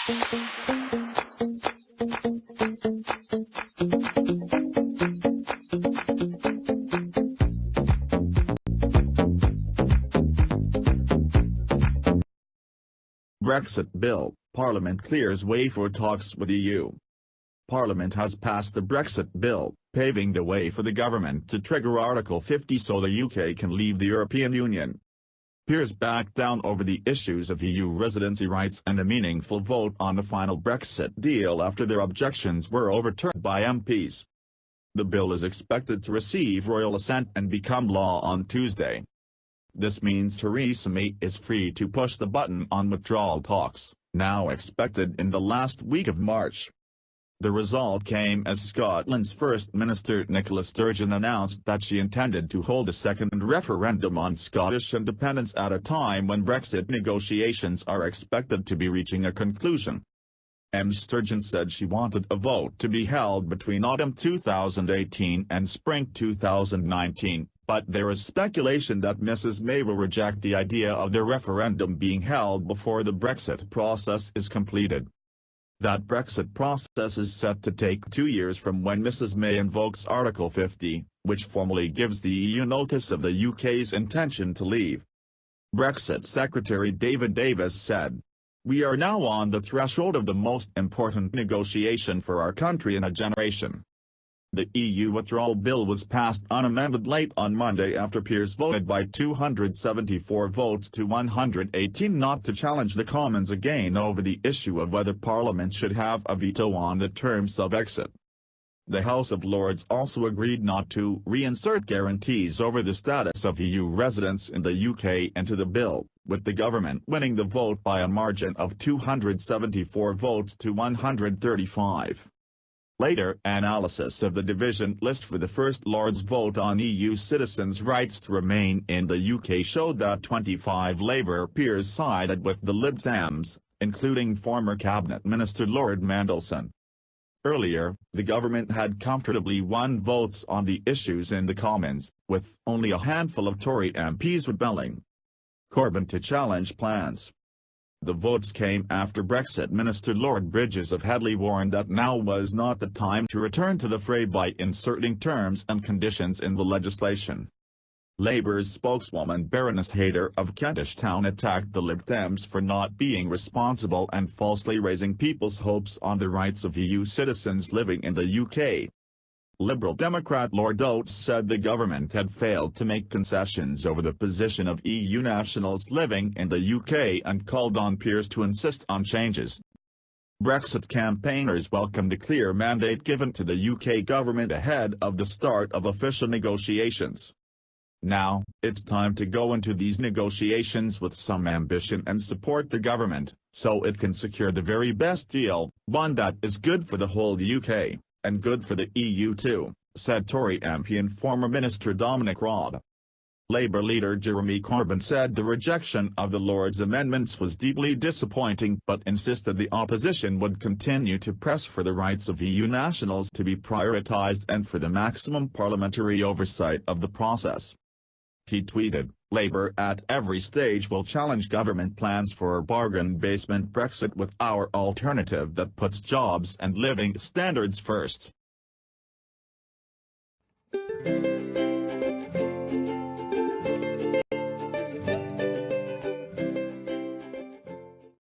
Brexit bill, Parliament clears way for talks with EU. Parliament has passed the Brexit bill, paving the way for the government to trigger Article 50 so the UK can leave the European Union. Peers backed down over the issues of EU residency rights and a meaningful vote on the final Brexit deal after their objections were overturned by MPs. The bill is expected to receive Royal Assent and become law on Tuesday. This means Theresa May is free to push the button on withdrawal talks, now expected in the last week of March. The result came as Scotland's First Minister Nicola Sturgeon announced that she intended to hold a second referendum on Scottish independence at a time when Brexit negotiations are expected to be reaching a conclusion. Ms. Sturgeon said she wanted a vote to be held between autumn 2018 and spring 2019. But there is speculation that Mrs. May will reject the idea of the referendum being held before the Brexit process is completed. That Brexit process is set to take 2 years from when Mrs. May invokes Article 50, which formally gives the EU notice of the UK's intention to leave. Brexit Secretary David Davis said, "We are now on the threshold of the most important negotiation for our country in a generation." The EU withdrawal bill was passed unamended late on Monday after peers voted by 274 votes to 118 not to challenge the Commons again over the issue of whether Parliament should have a veto on the terms of exit. The House of Lords also agreed not to reinsert guarantees over the status of EU residents in the UK into the bill, with the government winning the vote by a margin of 274 votes to 135. Later analysis of the division list for the First Lord's vote on EU citizens' rights to remain in the UK showed that 25 Labour peers sided with the Lib Dems, including former Cabinet Minister Lord Mandelson. Earlier, the government had comfortably won votes on the issues in the Commons, with only a handful of Tory MPs rebelling. Corbyn to challenge plans. The votes came after Brexit Minister Lord Bridges of Headley warned that now was not the time to return to the fray by inserting terms and conditions in the legislation. Labour's spokeswoman Baroness Hayter of Kentish Town attacked the Lib Dems for not being responsible and falsely raising people's hopes on the rights of EU citizens living in the UK. Liberal Democrat Lord Oates said the government had failed to make concessions over the position of EU nationals living in the UK and called on peers to insist on changes. Brexit campaigners welcomed a clear mandate given to the UK government ahead of the start of official negotiations. Now, it's time to go into these negotiations with some ambition and support the government, so it can secure the very best deal, one that is good for the whole UK. And good for the EU too, said Tory MP and former Minister Dominic Raab. Labour leader Jeremy Corbyn said the rejection of the Lords' amendments was deeply disappointing but insisted the opposition would continue to press for the rights of EU nationals to be prioritised and for the maximum parliamentary oversight of the process. He tweeted, "Labour at every stage will challenge government plans for a bargain basement Brexit with our alternative that puts jobs and living standards first."